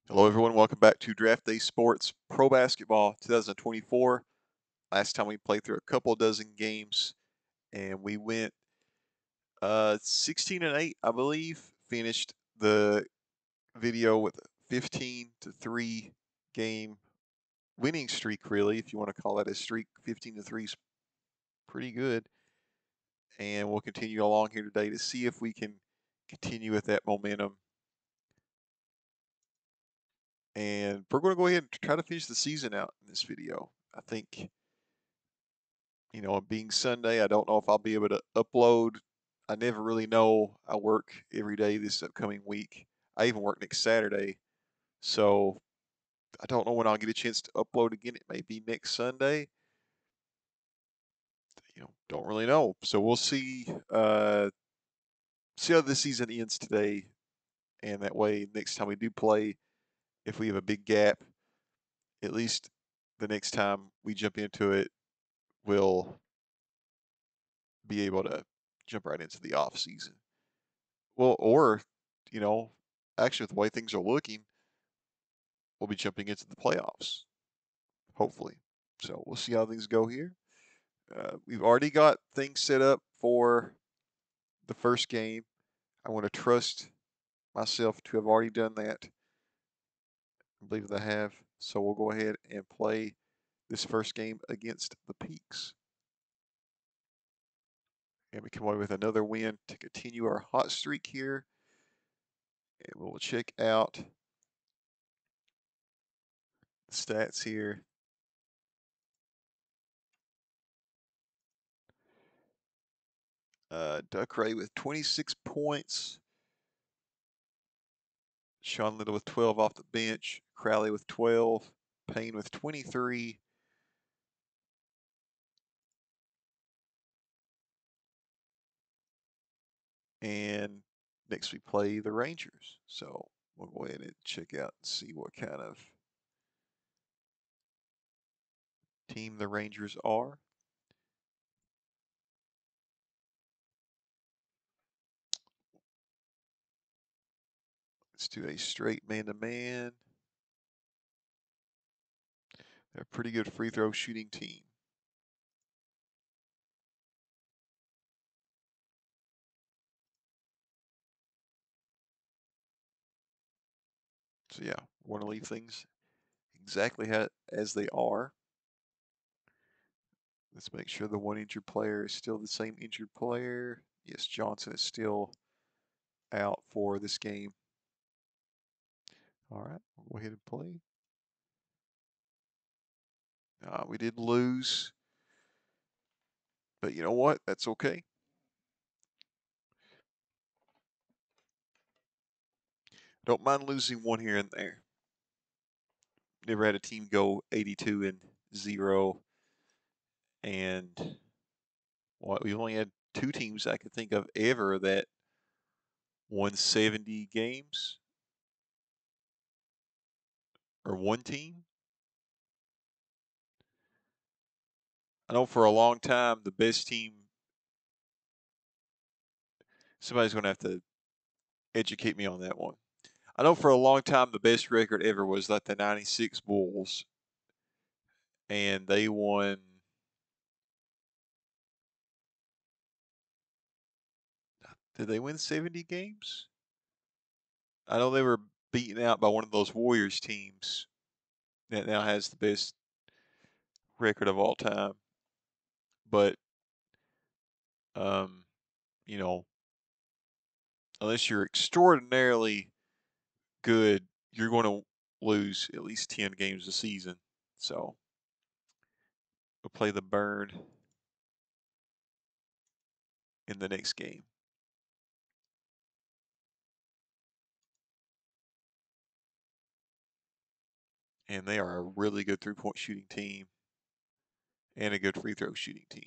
Hello, everyone. Welcome back to Draft Day Sports Pro Basketball 2024. Last time we played through a couple dozen games, and we went 16-8, I believe. Finished the video with a 15-3 game winning streak, really, if you want to call that a streak. 15-3 is pretty good, and we'll continue along here today to see if we can continue with that momentum. And we're going to go ahead and try to finish the season out in this video. I think being Sunday, I don't know if I'll be able to upload. I never really know. I work every day this upcoming week. I even work next Saturday. So I don't know when I'll get a chance to upload again. It may be next Sunday. Don't really know. So we'll see how the season ends today. And that way, next time we do play, if we have a big gap, at least the next time we jump into it, we'll be able to jump right into the off season. Well, or, you know, actually, with the way things are looking, we'll be jumping into the playoffs, hopefully. So we'll see how things go here. We've already got things set up for the first game. I want to trust myself to have already done that. I believe that I have. So we'll go ahead and play this first game against the Peaks. And we come away with another win to continue our hot streak here. And we'll check out the stats here. Duck Ray with 26 points. Sean Little with 12 off the bench. Crowley with 12. Payne with 23. And next we play the Rangers. So we'll go ahead and check out and see what kind of team the Rangers are. Let's do a straight man-to-man. They're a pretty good free throw shooting team. So yeah, want to leave things exactly as they are. Let's make sure the one injured player is still the same injured player. Yes, Johnson is still out for this game. All right, we'll go ahead and play. We did lose, but you know what? That's okay. Don't mind losing one here and there. Never had a team go 82-0, and we only had two teams I could think of ever that won 70 games, or one team. I know for a long time the best team. Somebody's going to have to educate me on that one. I know for a long time the best record ever was like the '96 Bulls, and they won. Did they win 70 games? I know they were beaten out by one of those Warriors teams that now has the best record of all time. But um, you know, unless you're extraordinarily good, you're going to lose at least 10 games a season. So we'll play the Burn in the next game. And they are a really good three-point shooting team and a good free throw shooting team.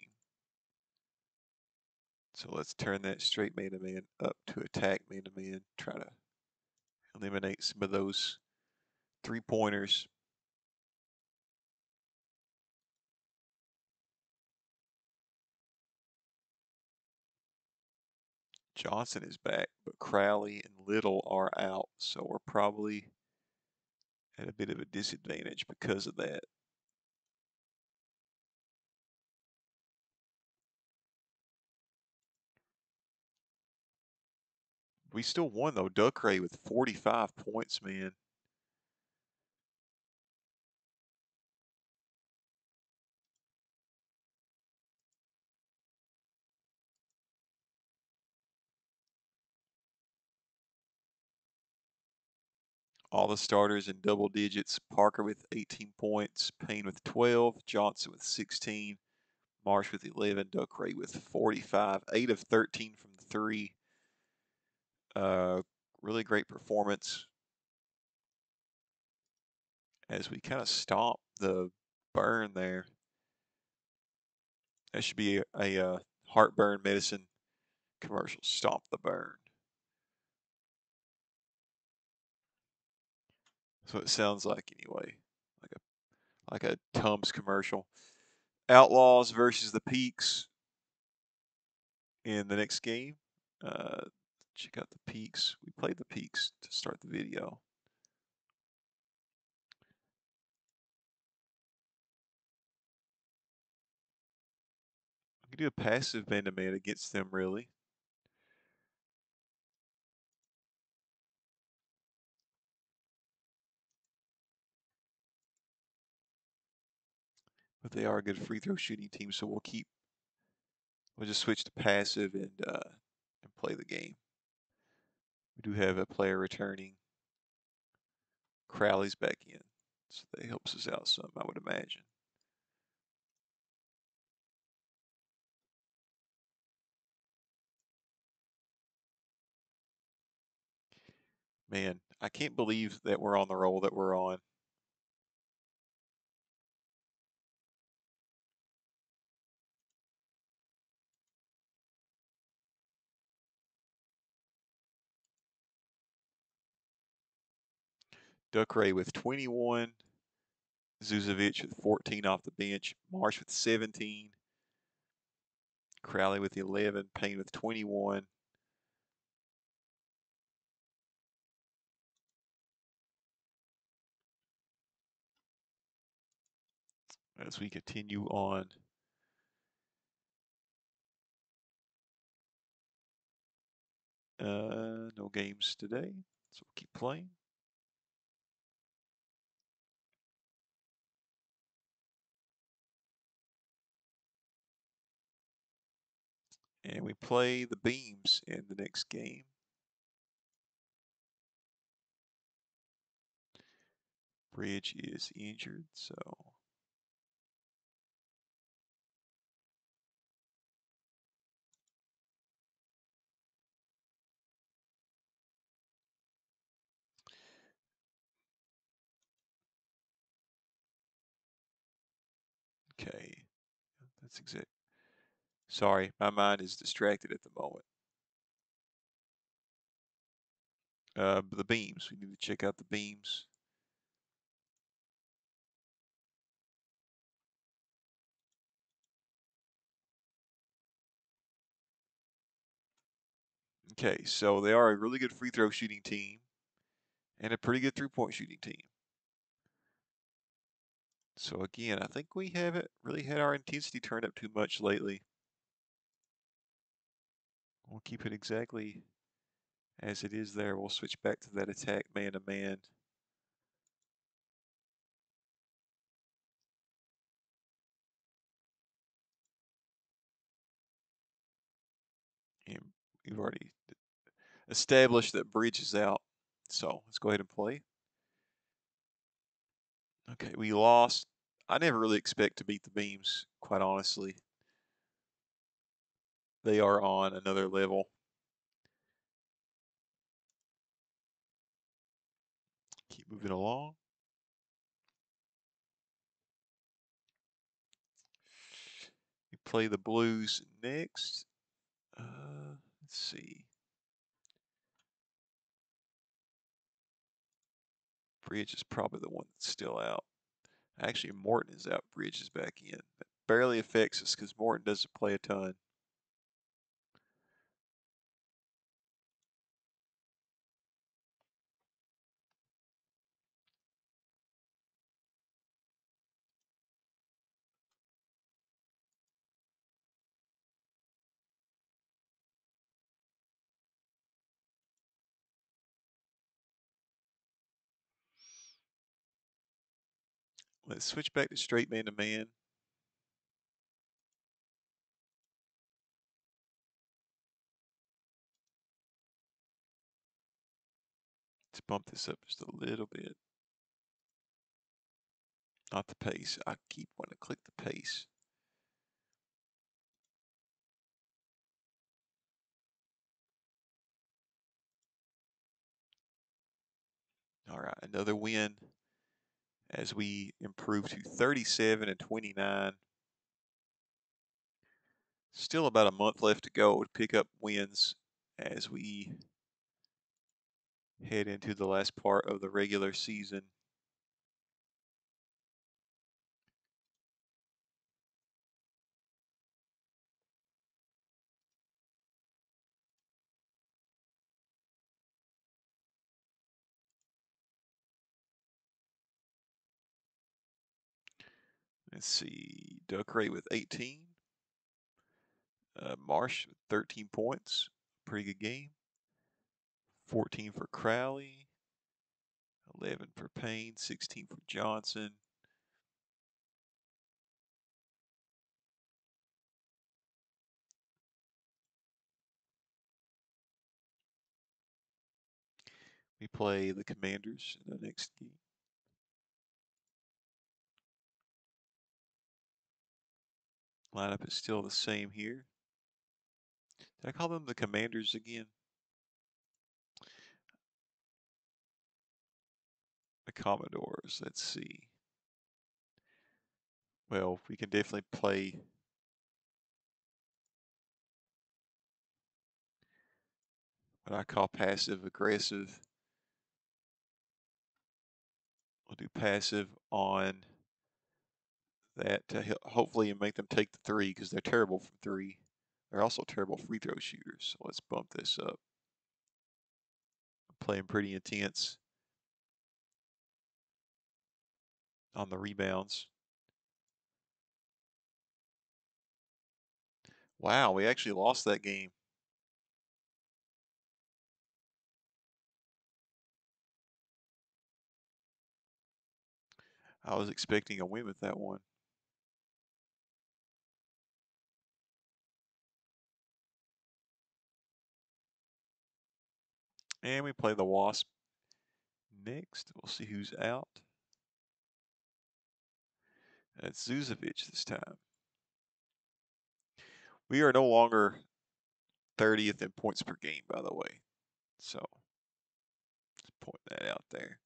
So let's turn that straight man-to-man up to attack man-to-man, try to eliminate some of those three-pointers. Johnson is back, but Crowley and Little are out, so we're probably at a bit of a disadvantage because of that. We still won though. Duckray with 45 points, man. All the starters in double digits. Parker with 18 points, Payne with 12, Johnson with 16, Marsh with 11, Duckray with 45, 8 of 13 from the three. Really great performance as we kind of stomp the burn there. That should be a heartburn medicine commercial. Stomp the burn. That's what it sounds like anyway. Like a Tums commercial. Outlaws versus the Peaks in the next game. Uh, check out the Peaks. We played the Peaks to start the video. We can do a passive man-to-man against them, really. But they are a good free throw shooting team, so we'll just switch to passive and play the game. We do have a player returning. Crowley's back in, so that helps us out some, I would imagine. Man, I can't believe that we're on the roll that we're on. Duckray with 21, Zuzovic with 14 off the bench, Marsh with 17, Crowley with 11, Payne with 21. As we continue on. No games today, so we'll keep playing. And we play the Beams in the next game. Bridge is injured, so okay. That's exact. Sorry, my mind is distracted at the moment. The Beams. We need to check out the Beams. Okay, so they are a really good free throw shooting team and a pretty good three-point shooting team. So again, I think we haven't really had our intensity turned up too much lately. We'll keep it exactly as it is there. We'll switch back to that attack man-to-man. And we've already established that Bridge is out. So let's go ahead and play. Okay, we lost. I never really expect to beat the Beams, quite honestly. They are on another level. Keep moving along. We play the Blues next. Let's see. Bridge is probably the one that's still out. Actually, Morton is out. Bridge is back in. That barely affects us because Morton doesn't play a ton. Let's switch back to straight man-to-man. Let's bump this up just a little bit. Not the pace. I keep wanting to click the pace. All right, another win as we improve to 37 and 29. Still about a month left to go to pick up wins as we head into the last part of the regular season. Let's see, Duckray with 18. Marsh, 13 points. Pretty good game. 14 for Crowley. 11 for Payne. 16 for Johnson. We play the Commanders in the next game. Lineup is still the same here. Did I call them the Commanders again? The Commodores. Let's see. Well, we can definitely play what I call passive aggressive. We'll do passive on that to hopefully make them take the three because they're terrible from three. They're also terrible free throw shooters. So let's bump this up. Playing pretty intense on the rebounds. Wow, we actually lost that game. I was expecting a win with that one. And we play the Wasp next. We'll see who's out. It's Zuzovic this time. We are no longer 30th in points per game, by the way. So, let's point that out there.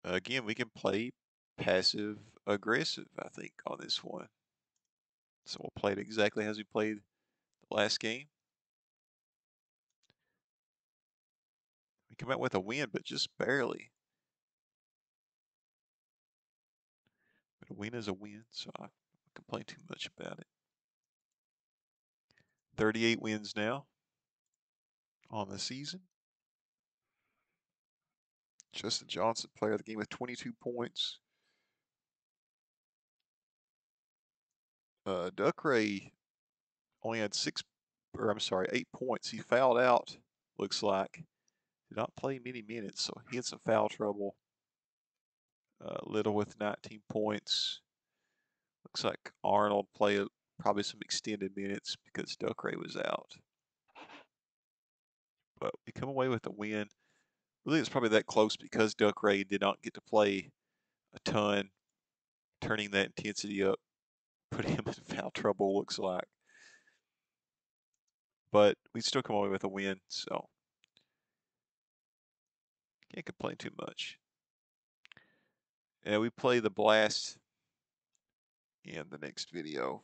Again, we can play passive aggressive, I think, on this one. So we'll play it exactly as we played the last game. We come out with a win, but just barely. But a win is a win, so I don't complain too much about it. 38 wins now on the season. Justin Johnson, player of the game with 22 points. Duckray only had 8 points. He fouled out, looks like. Did not play many minutes, so he had some foul trouble. Little with 19 points. Looks like Arnold played probably some extended minutes because Duckray was out. But we come away with a win. Really, it's probably that close because Duckray did not get to play a ton, turning that intensity up, putting him in foul trouble, looks like. But we still come away with a win, so can't complain too much. And we play the Blast in the next video.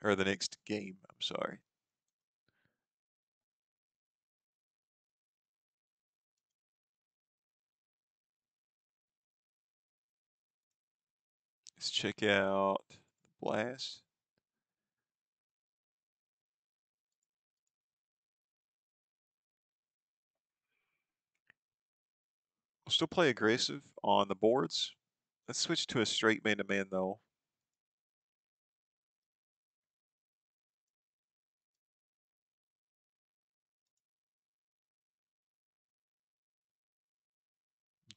Or the next game, I'm sorry. Let's check out the Blast. still play aggressive on the boards. Let's switch to a straight man-to-man though.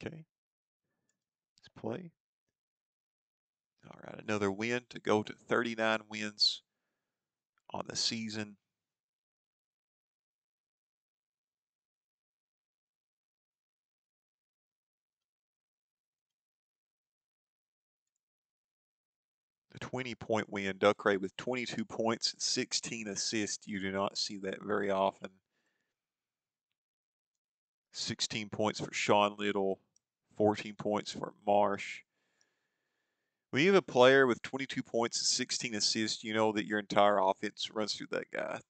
Okay. Let's play. All right, another win to go to 39 wins on the season. The 20-point win, Ducray with 22 points and 16 assists. You do not see that very often. 16 points for Sean Little, 14 points for Marsh. When you have a player with 22 points and 16 assists, you know that your entire offense runs through that guy.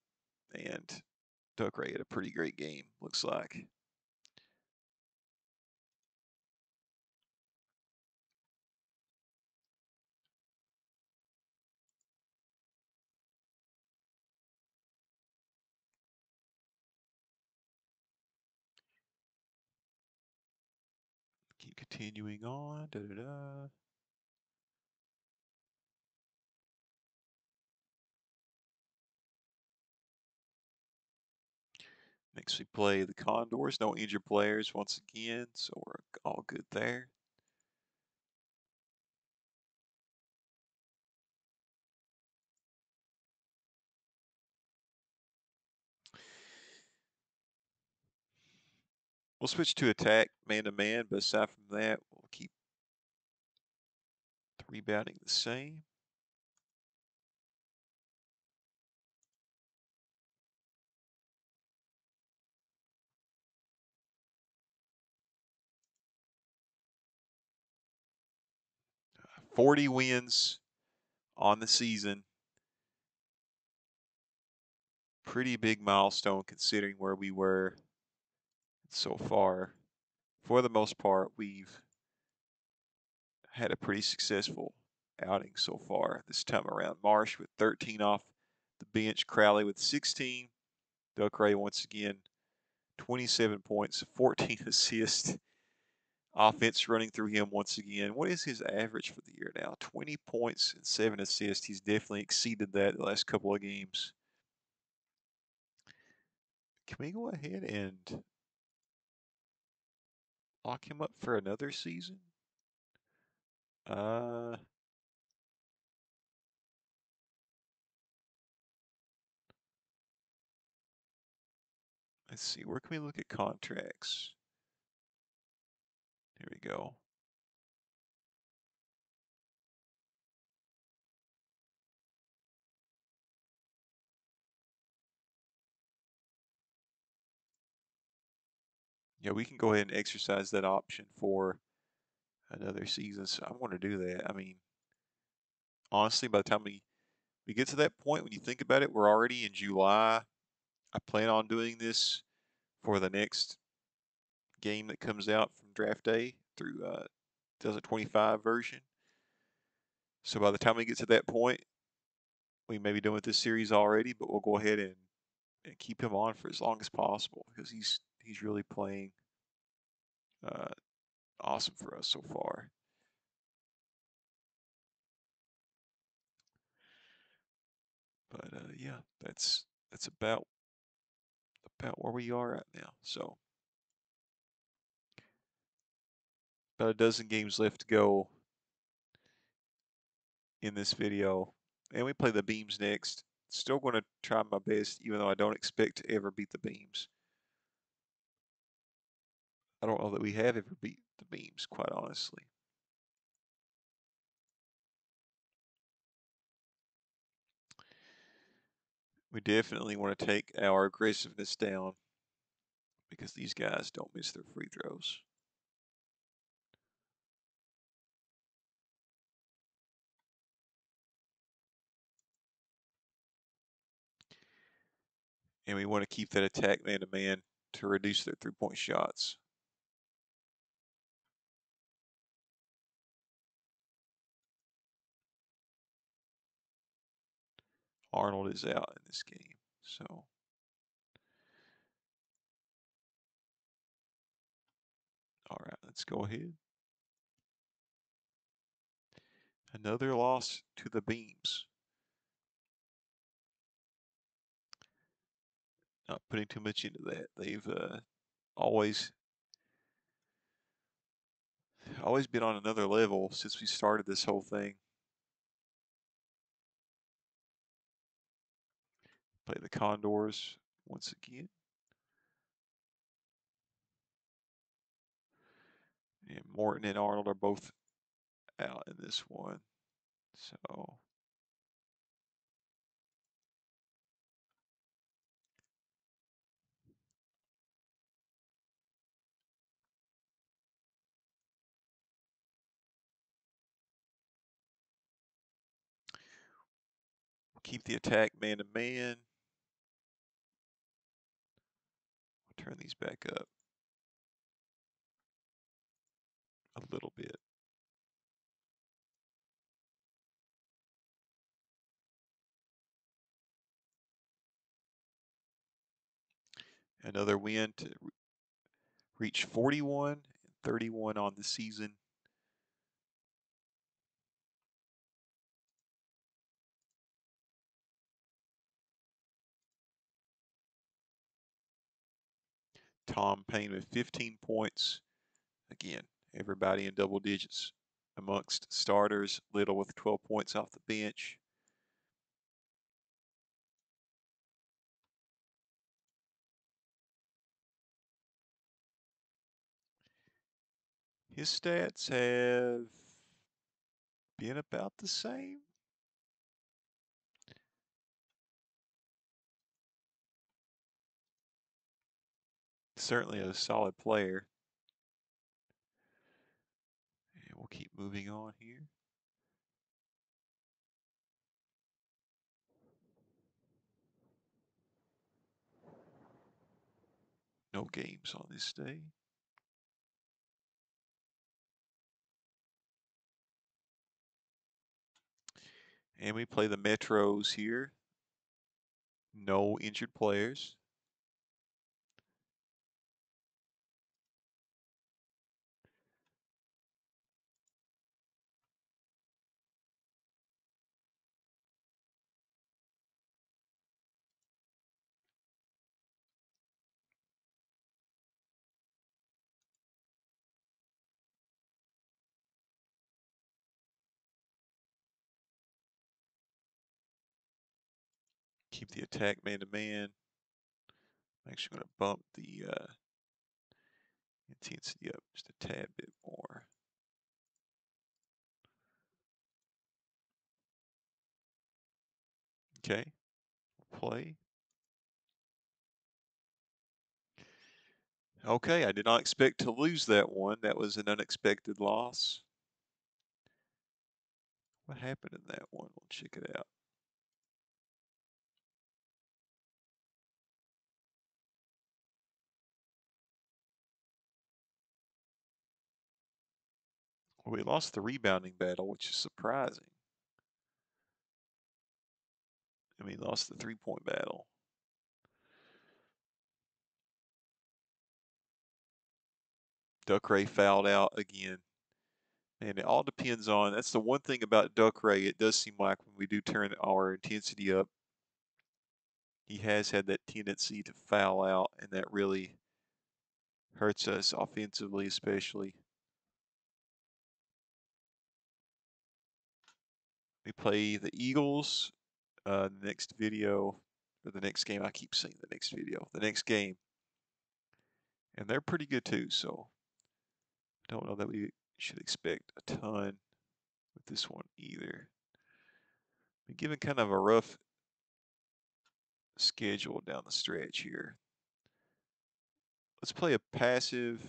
And Ducray had a pretty great game, looks like. Keep continuing on. Da, da, da. Next we play the Condors. No injured players once again, so we're all good there. We'll switch to attack man-to-man, but aside from that, we'll keep the rebounding the same. Uh, 40 wins on the season. Pretty big milestone considering where we were so far. For the most part, we've had a pretty successful outing so far this time around. Marsh with 13 off the bench, Crowley with 16. Ducray once again, 27 points, 14 assists. Offense running through him once again. What is his average for the year now? 20 points and 7 assists. He's definitely exceeded that the last couple of games. Can we go ahead and lock him up for another season? Uh, let's see. Where can we look at contracts? Here we go. Yeah, we can go ahead and exercise that option for another season. So I want to do that. I mean, honestly, by the time we get to that point, when you think about it, we're already in July. I plan on doing this for the next game that comes out from draft day through 2025 version. So by the time we get to that point, we may be done with this series already, but we'll go ahead and keep him on for as long as possible because he's really playing awesome for us so far. But yeah, that's about where we are right now. So about a dozen games left to go in this video, and we play the Beams next. Still going to try my best, even though I don't expect to ever beat the Beams. I don't know that we have ever beat the Beams, quite honestly. We definitely want to take our aggressiveness down because these guys don't miss their free throws. And we want to keep that attack man-to-man to reduce their three-point shots. Arnold is out in this game, so. All right, Let's go ahead. Another loss to the Beams. Not putting too much into that. They've always been on another level since we started this whole thing. Play the Condors once again. And Morton and Arnold are both out in this one. So keep the attack man to man. Turn these back up a little bit. Another win to reach 41 and 31 on the season. Tom Payne with 15 points. Again, everybody in double digits amongst starters. Little with 12 points off the bench. His stats have been about the same. Certainly a solid player. And we'll keep moving on here. No games on this day. And we play the Metros here. No injured players. Keep the attack man to man. I'm actually going to bump the intensity up just a tad bit more. Okay, play. Okay, I did not expect to lose that one. That was an unexpected loss. What happened in that one? We'll check it out. Well, we lost the rebounding battle, which is surprising. And we lost the three-point battle. Duckray fouled out again. And it all depends on, that's the one thing about Duckray. It does seem like when we do turn our intensity up, he has had that tendency to foul out, and that really hurts us offensively, especially. We play the Eagles the next video, or the next game. I keep saying the next video, the next game. And they're pretty good too, so I don't know that we should expect a ton with this one either. Been given kind of a rough schedule down the stretch here. Let's play a passive.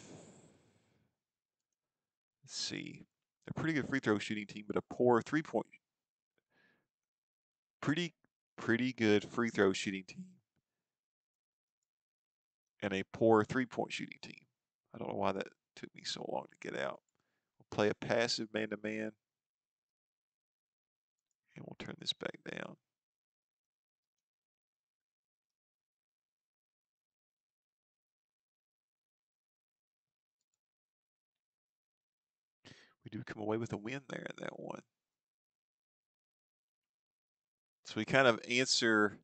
Let's see. A pretty good free throw shooting team, but a poor three-point. Pretty good free throw shooting team. And a poor three-point shooting team. I don't know why that took me so long to get out. We'll play a passive man-to-man. And we'll turn this back down. do come away with a win there in that one. So we kind of answer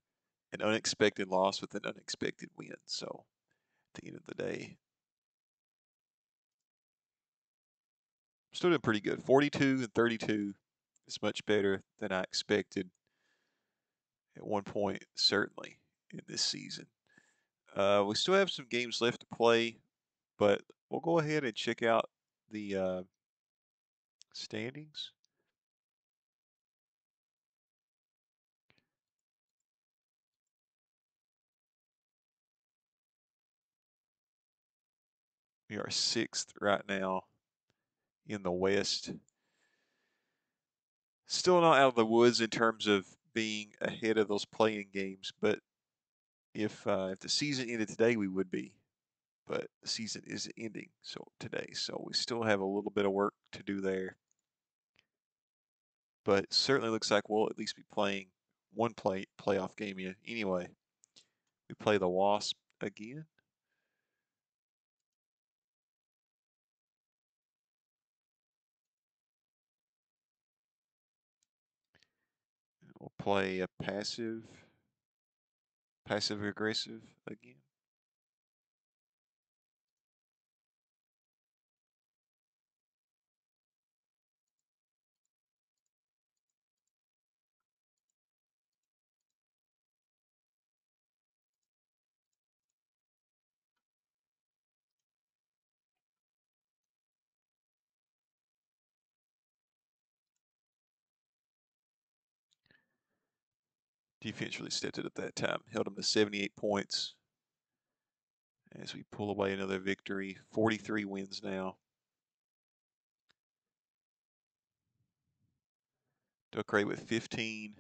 an unexpected loss with an unexpected win. So at the end of the day, still doing pretty good. 42 and 32 is much better than I expected at one point, certainly in this season. We still have some games left to play, but we'll go ahead and check out the standings. We are 6th right now in the West. Still not out of the woods in terms of being ahead of those playing games, but if the season ended today, we would be. But the season isn't ending today, so we still have a little bit of work to do there. But it certainly looks like we'll at least be playing one playoff game anyway. We play the Wasp again. We'll play a passive aggressive again. Defense really stepped it up that time. Held them to 78 points. As we pull away another victory. 43 wins now. Duckray with 15,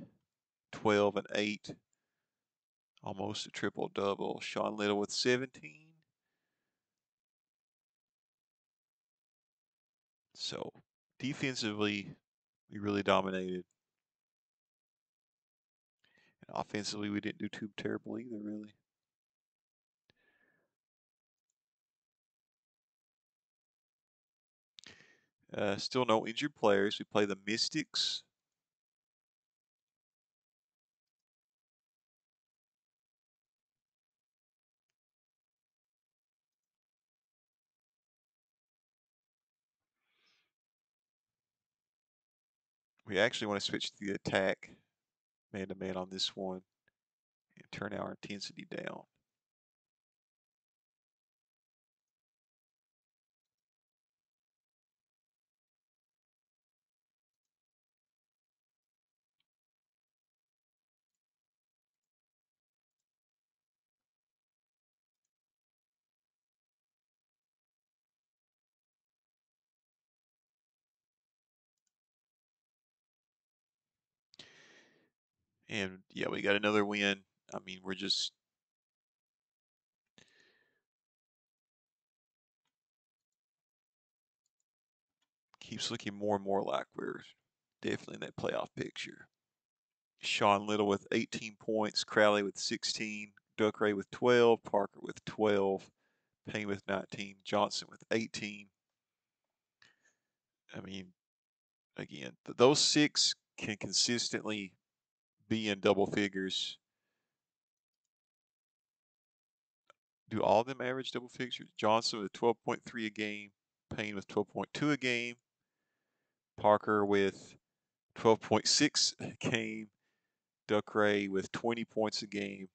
12, and 8. Almost a triple-double. Sean Little with 17. So defensively, we really dominated. And offensively, we didn't do too terrible either, really. Still no injured players. We play the Mystics. We actually want to switch to the attack man-to-man on this one and turn our intensity down. And yeah, we got another win. I mean, we're just keeps looking more and more like we're definitely in that playoff picture. Sean Little with 18 points, Crowley with 16, Duckray with 12, Parker with 12, Payne with 19, Johnson with 18. I mean, again, those 6 can consistently be in double figures. Do all of them average double figures? Johnson with 12.3 a game, Payne with 12.2 a game, Parker with 12.6 a game, Duckray with 20 points a game,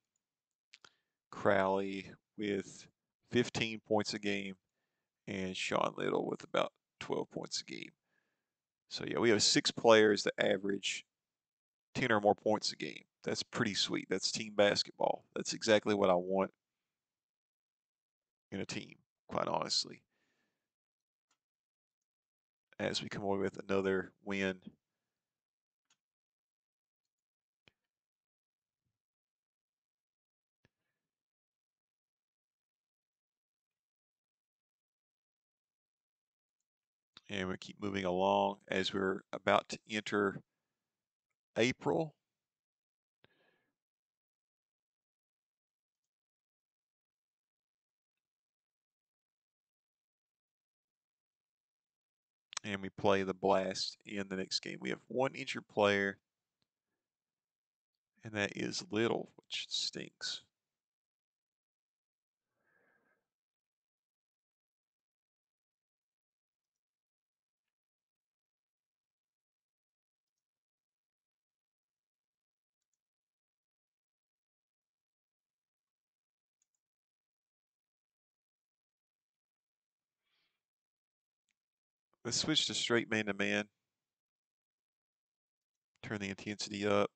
Crowley with 15 points a game, and Sean Little with about 12 points a game. So yeah, we have 6 players that average 10 or more points a game. That's pretty sweet. That's team basketball. That's exactly what I want in a team, quite honestly. As we come away with another win. And we keep moving along as we're about to enter April. And we play the Blast in the next game. We have one injured player, and that is Little, which stinks. Let's switch to straight man-to-man. Turn the intensity up.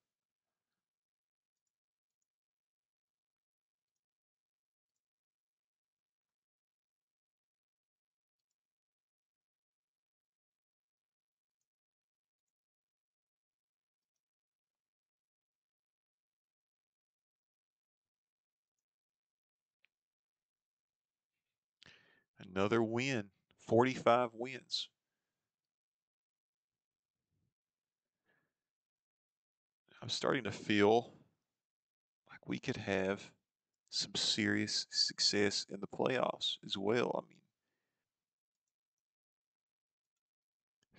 Another win. 45 wins. I'm starting to feel like we could have some serious success in the playoffs as well. I mean,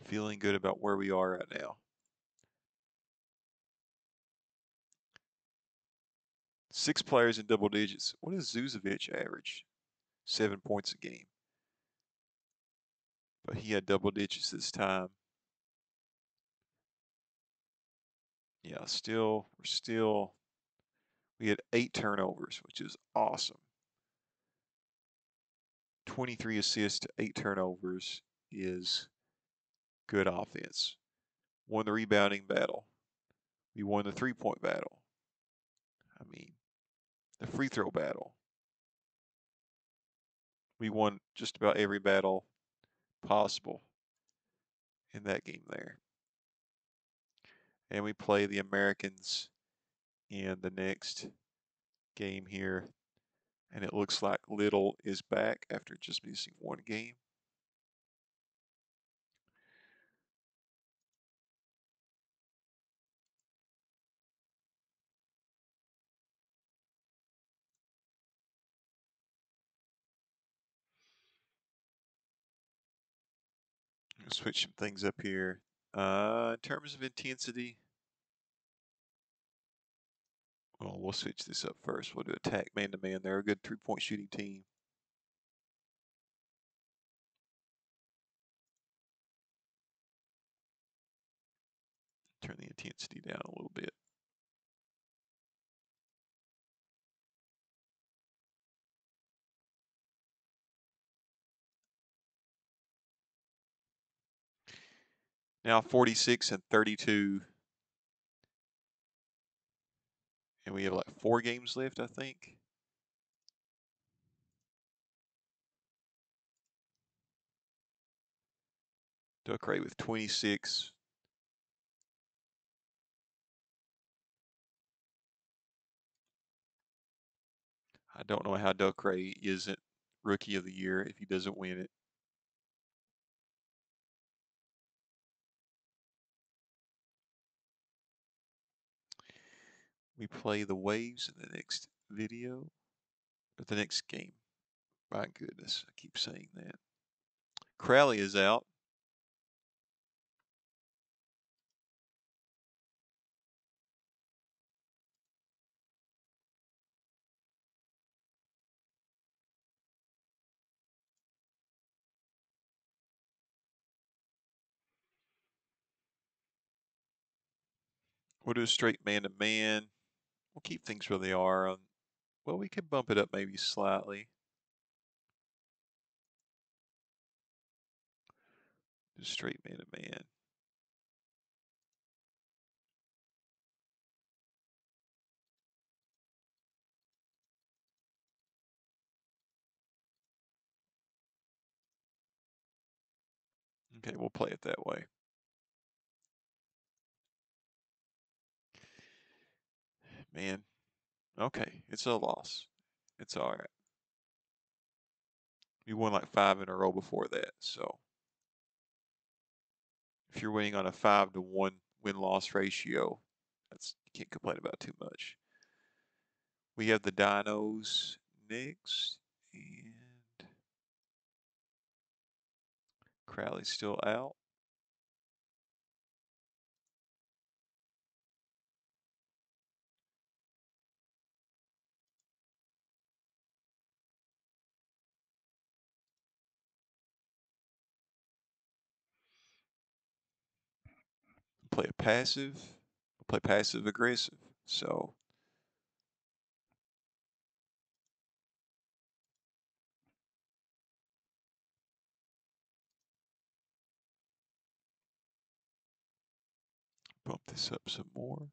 feeling good about where we are right now. 6 players in double digits. What does Zuzovic average? 7 points a game. But he had double digits this time. Yeah, we had 8 turnovers, which is awesome. 23 assists to 8 turnovers is good offense. Won the rebounding battle. We won the 3-point battle. I mean, the free throw battle. We won just about every battle possible in that game there. And we play the Americans in the next game here. And it looks like Little is back after just missing 1 game. Switch some things up here. In terms of intensity, well, we'll switch this up first. We'll do attack man-to-man. They're a good 3-point shooting team. Turn the intensity down a little bit. Now 46 and 32. And we have like 4 games left, I think. Duckray with 26. I don't know how Duckray isn't Rookie of the Year if he doesn't win it. We play the Waves in the next video, or the next game. My goodness, I keep saying that. Crowley is out. We'll do a straight man-to-man. We'll keep things where they are. Well, we could bump it up maybe slightly. Do straight man-to-man. Okay, we'll play it that way. Man, okay, it's a loss. It's all right. We won like 5 in a row before that, so if you're winning on a 5-to-1 win-loss ratio, you can't complain about too much. We have the Dinos next, and Crowley's still out. play a passive, we'll play passive aggressive. So bump this up some more.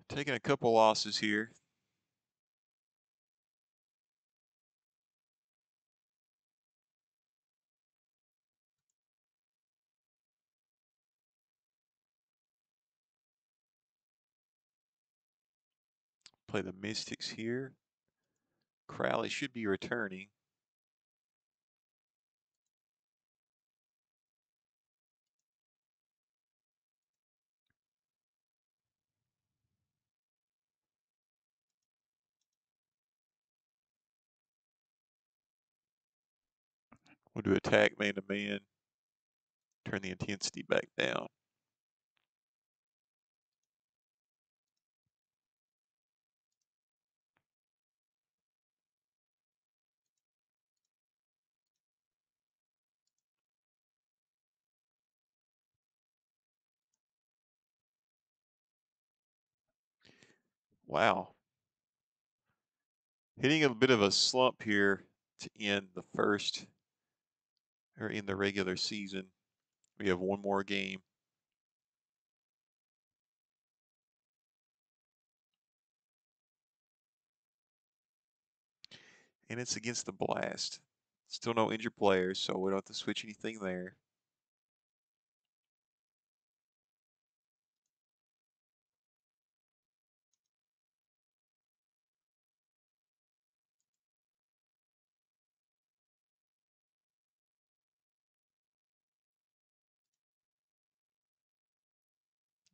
Taking a couple losses here. Play the Mystics here. Crowley should be returning. We'll do attack man-to-man. Turn the intensity back down. Wow. Hitting a bit of a slump here to end the first, or in the regular season. We have one more game. And it's against the Blast. Still no injured players, so we don't have to switch anything there.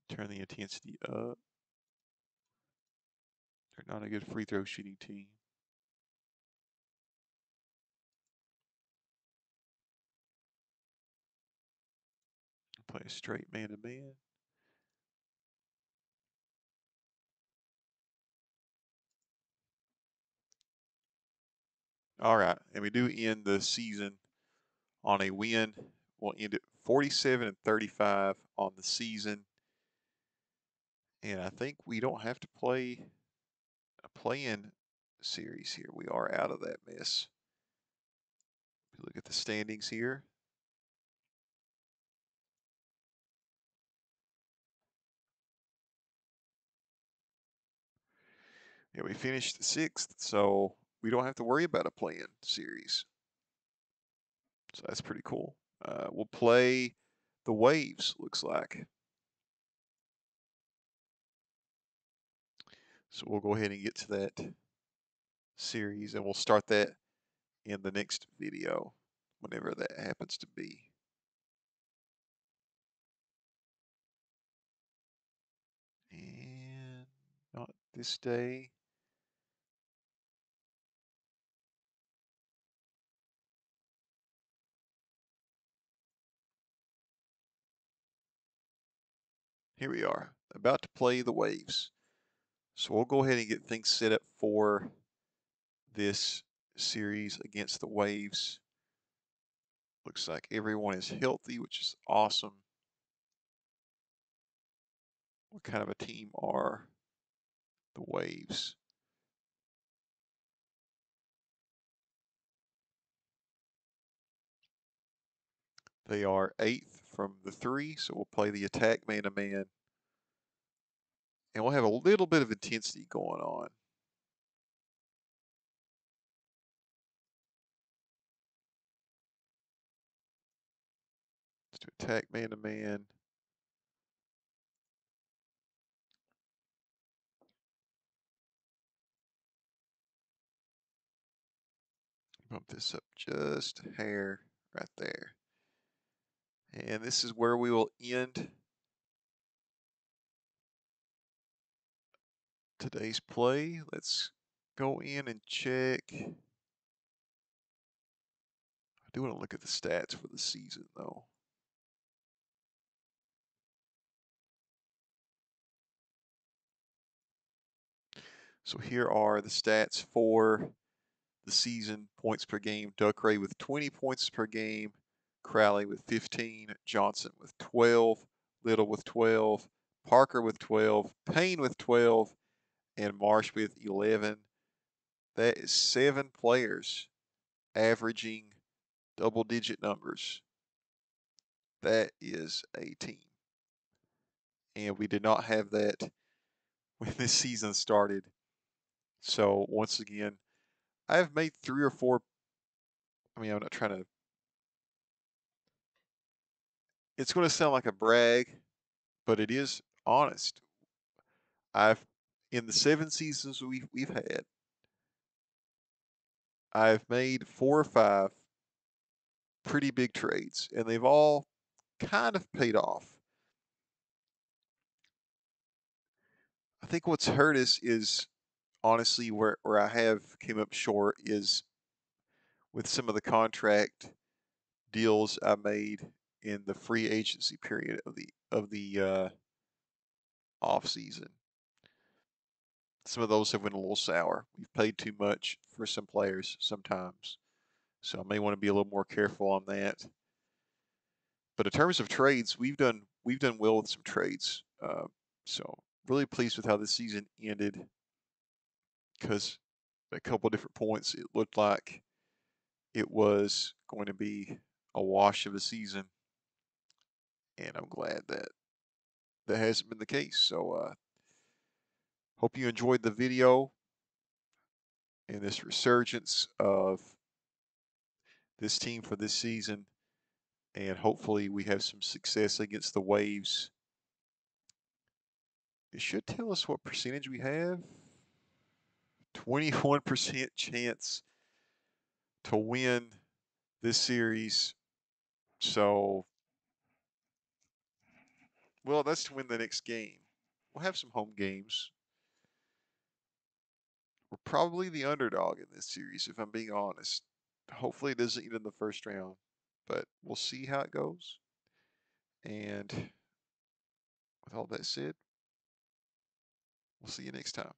Turn the intensity up. They're not a good free throw shooting team. Play a straight man-to-man. All right, and we do end the season on a win. We'll end it 47-35 on the season. And I think we don't have to play a play-in series here. We are out of that mess. Look at the standings here. Yeah, we finished 6th, so we don't have to worry about a play-in series. So that's pretty cool. We'll play the Waves, looks like. So we'll go ahead and get to that series, and we'll start that in the next video, whenever that happens to be. And not this day. Here we are, about to play the Waves. So we'll go ahead and get things set up for this series against the Waves. Looks like everyone is healthy, which is awesome. What kind of a team are the Waves? They are 8th from the 3, so we'll play the attack man-to-man. And we'll have a little bit of intensity going on. Let's do attack man-to-man. Bump this up just a hair right there. And this is where we will end today's play. Let's go in and check. I do want to look at the stats for the season, though. So here are the stats for the season points per game. Duckray with 20 points per game, Crowley with 15, Johnson with 12, Little with 12, Parker with 12, Payne with 12, and Marsh with 11. That is 7 players averaging double-digit numbers. That is a team. And we did not have that when this season started. So once again, I've made 3 or 4. I mean, I'm not trying to. It's going to sound like a brag, but it is honest. I've in the 7 seasons we've had, I've made 4 or 5 pretty big trades, and they've all kind of paid off. I think what's hurt us is honestly where I have came up short is with some of the contract deals I made in the free agency period of the off season. Some of those have been a little sour. We've paid too much for some players sometimes, so I may want to be a little more careful on that. But in terms of trades, we've done well with some trades. So really pleased with how this season ended, because at a couple of different points it looked like it was going to be a wash of a season, and I'm glad that that hasn't been the case. So hope you enjoyed the video and this resurgence of this team for this season, and hopefully we have some success against the Waves. It should tell us what percentage we have. 21% chance to win this series. So, well, that's to win the next game. We'll have some home games. We're probably the underdog in this series, if I'm being honest. Hopefully it doesn't end in the first round, but we'll see how it goes. And with all that said, we'll see you next time.